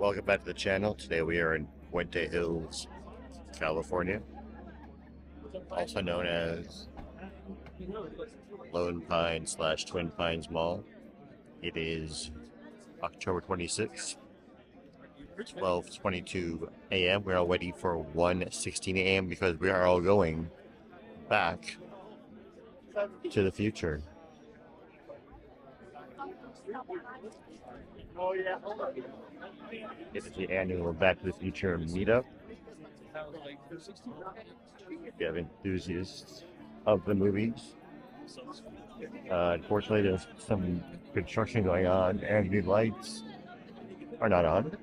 Welcome back to the channel. Today we are in Puente Hills, California, also known as Lone Pine / Twin Pines Mall. It is October 26th, 12:22 a.m. We are waiting for 1:16 a.m. because we are all going back to the future. It is the annual Back to the Future meetup. If you have enthusiasts of the movies. Unfortunately, there's some construction going on, and the lights are not on.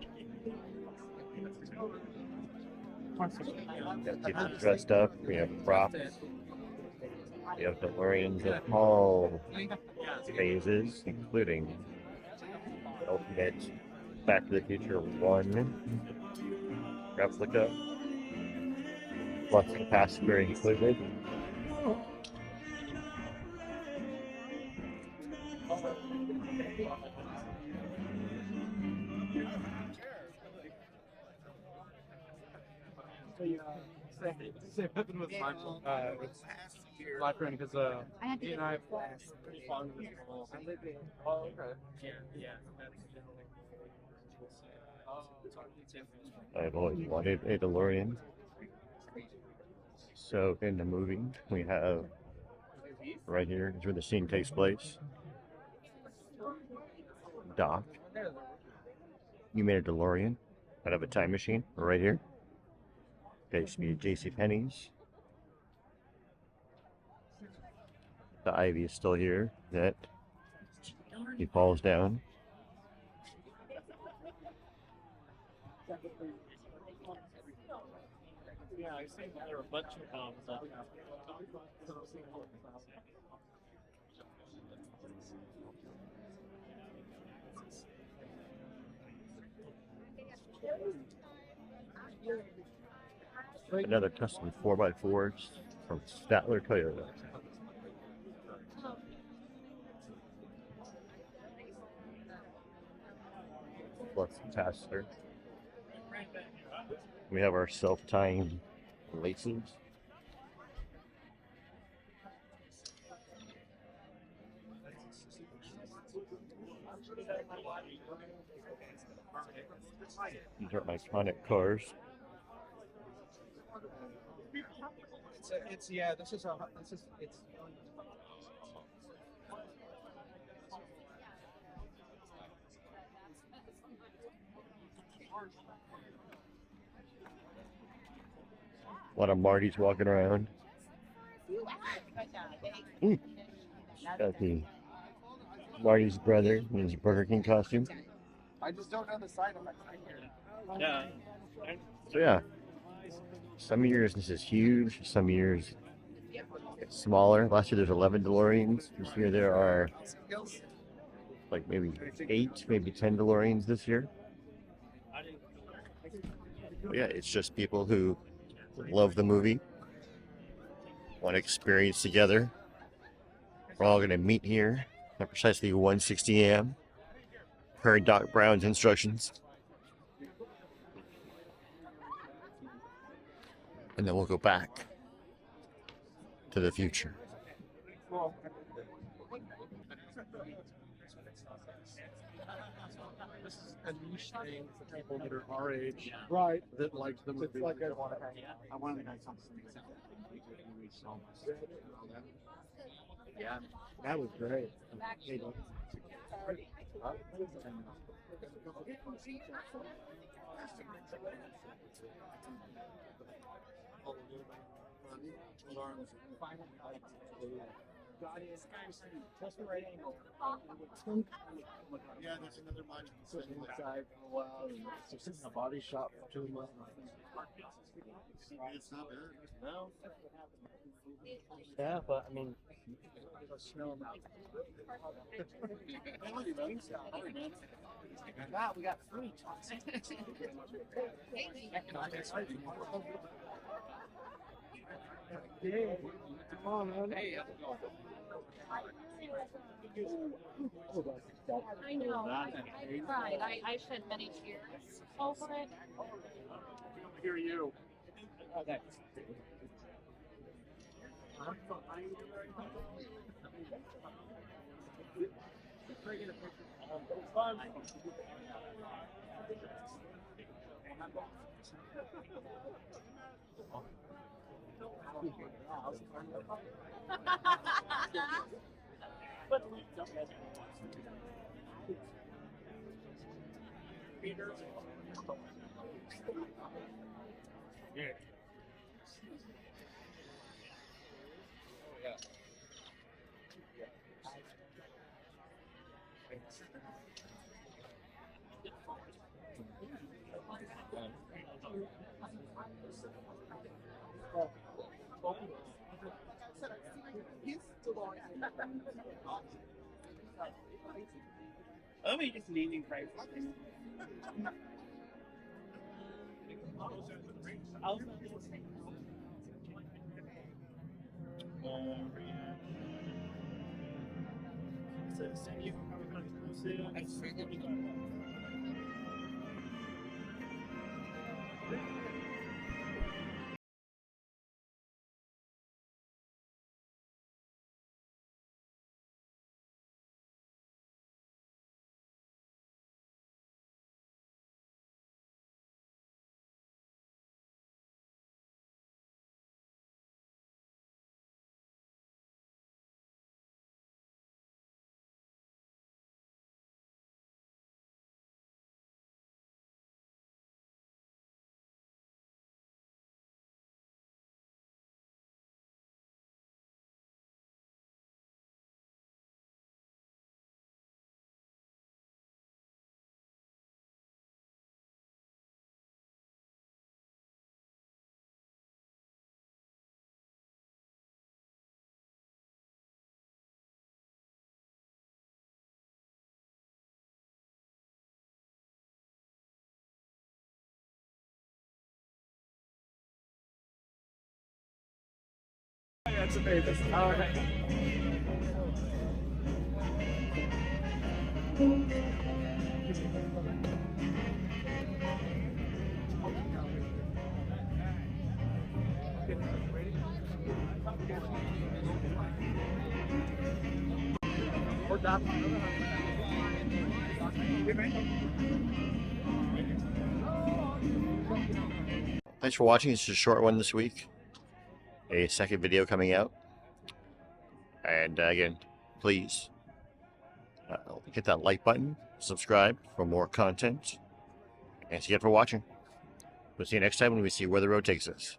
We have people dressed up. We have props. We have Deloreans of all phases, including the ultimate Back to the Future 1 replica, plus the passenger included. Same happened with my friend because he and I are pretty fond of this mall. Oh, okay. I've always wanted a DeLorean. So in the movie, we have right here is where the scene takes place. Doc, you made a DeLorean out of a time machine right here. Okay, used to be J.C. Penney's. The ivy is still here. That he falls down. Yeah, I think there are a bunch of Another custom 4x4s from Statler Toyota. Plus capacitor. We have our self-tying laces. These are iconic cars. It's A lot of Martys walking around. Got the Marty's brother in his Burger King costume. I just don't know the side effects here. Yeah. So yeah, some years this is huge. Some years it's smaller. Last year there's 11 DeLoreans. This year there are like maybe 8, maybe 10 DeLoreans this year. But yeah, it's just people who love the movie, want to experience together. We're all going to meet here at precisely 1:60 a.m. per Doc Brown's instructions. And then we'll go back to the future. This is a niche thing for people that are our age, Right. that like the movie. It's like I want to hang out. I want to hang something. Yeah, that was great. Yeah, there's another module sitting inside for a while, and it's just in a body shop for 2 months. It's not bad. No. Yeah, but I mean, God, we got fruit. come on, man. Hey, I know. I cried. I shed many tears over it. I hear you. Okay. Oh, we just needing price. That's amazing. All right. We're done. Thanks for watching. It's just a short one this week. A second video coming out. And again, please hit that like button, subscribe for more content. Thanks again for watching. We'll see you next time when we see where the road takes us.